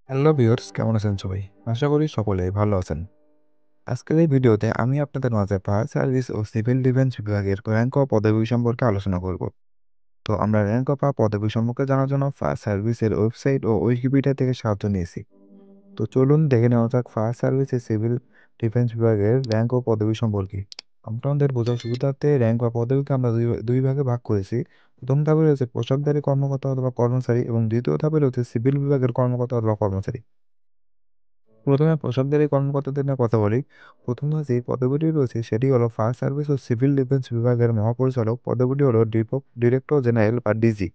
Hello viewers, কেমন আছেন সবাই? আশা করি সকলেই ভালো আছেন। আজকের এই ভিডিওতে আমি আপনাদের মাঝে ফায়ার সার্ভিস ও সিভিল ডিফেন্স বিভাগের র্যাঙ্ক ও পদবি সম্পর্কে আলোচনা করব। তো আমরা র্যাঙ্ক বা পদবি সম্পর্কে জানার জন্য ফায়ার সার্ভিসের ওয়েবসাইট ও উইকিপিডিয়া থেকে সাহায্য নিয়েছি। তো চলুন দেখে নেওয়া যাক ফায়ার সার্ভিসের সিভিল ডিফেন্স বিভাগের র্যাঙ্ক ও পদবি সম্পর্কে। আপনাদের বোঝার সুবিধার্থে র্যাঙ্ক বা পদবিকে আমরা দুই ভাগে ভাগ করেছি। প্রথম ধাপে রয়েছে পোশাকধারী কর্মকর্তা অথবা কর্মচারী এবং দ্বিতীয় ধাপে রয়েছে সিভিল বিভাগের কর্মকর্তা অথবা কর্মচারী। প্রথমে পোশাকধারী কর্মকর্তাদের নিয়ে কথা বলি। প্রথমে যে পদবিটি রয়েছে সেটি হলো ফায়ার সার্ভিস ও সিভিল ডিফেন্স বিভাগের মহাপরিচালক। পদবিটি হলো ডিরেক্টর জেনারেল বা ডিজি।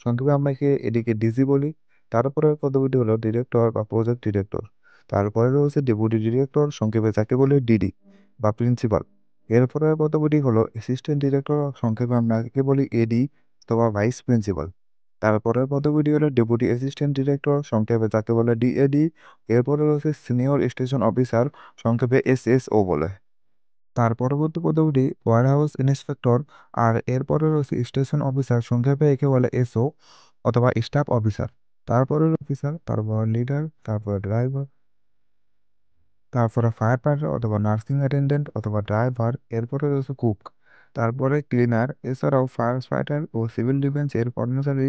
সংক্ষেপে আমরা এটিকে ডিজি বলি। তারপরের পদবিটি হলো ডিরেক্টর বা প্রজেক্ট ডিরেক্টর। তারপরে রয়েছে ডেপুটি ডিরেক্টর, সংক্ষেপে যাকে বলি ডিডি বা প্রিন্সিপাল। এরপরের পদবিটি হলো অ্যাসিস্ট্যান্ট ডিরেক্টর, সংক্ষেপে আমরা একে বলি এডি অথবা ভাইস প্রিন্সিপাল। তারপরের পদবিটি হলো ডেপুটি অ্যাসিস্ট্যান্ট ডিরেক্টর, সংক্ষেপে যাকে বলে ডিএডি। এরপরে রয়েছে সিনিয়র স্টেশন অফিসার, সংক্ষেপে এসএসও বলে। তার পরবর্তী পদবিটি ওয়্যারহাউস ইন্সপেক্টর। আর এরপরে রয়েছে স্টেশন অফিসার, সংক্ষেপে একে বলে এসও অথবা স্টাফ অফিসার। তারপরে অফিসার, তারপর লিডার, তারপর ড্রাইভার, তারপরে ফায়ার ফাইটার অথবা নার্সিং অ্যাটেন্ডেন্ট অথবা ড্রাইভার। এরপরে রয়েছে কুক, তারপরে ক্লিনার। এছাড়াও ফায়ার ফাইটার ও সিভিল ডিফেন্স এর কর্মচারী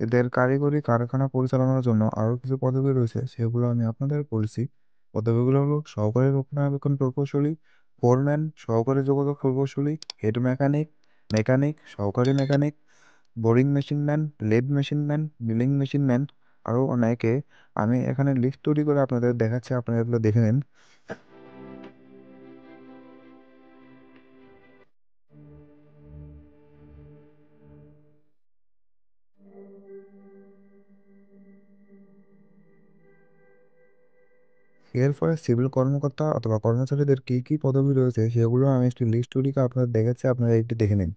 এদের কারিগরি কারখানা পরিচালনার জন্য আরও কিছু পদবি রয়েছে, সেগুলো আমি আপনাদের বলছি। পদবিগুলো হলো সহকারী রক্ষণাবেক্ষণ প্রকৌশলী, ফোরম্যান, সহকারী যোগাযোগ প্রকৌশলী, হেড মেকানিক, মেকানিক, সহকারী mechanic, boring machine man, lathe machine man, milling machine man, আরও অনেকে। আমি এখানে লিস্ট তৈরি করে আপনাদের দেখাচ্ছি, আপনারা এগুলো দেখে নিন। এরপরে সিভিল কর্মকর্তা অথবা কর্মচারীদের কি কি পদবি রয়েছে সেগুলো আমি একটি লিস্ট তৈরি করে আপনাদের দেখাচ্ছি, আপনারা একটু দেখে নিন।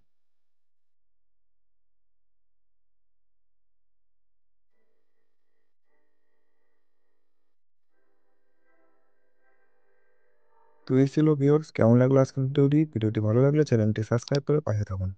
তো এই ছিল ভিউয়ার্স, কেমন লাগলো আজকের ভিডিওটি? ভিডিওটি ভালো লাগলে চ্যানেলটি সাবস্ক্রাইব করে পাশে থাকুন।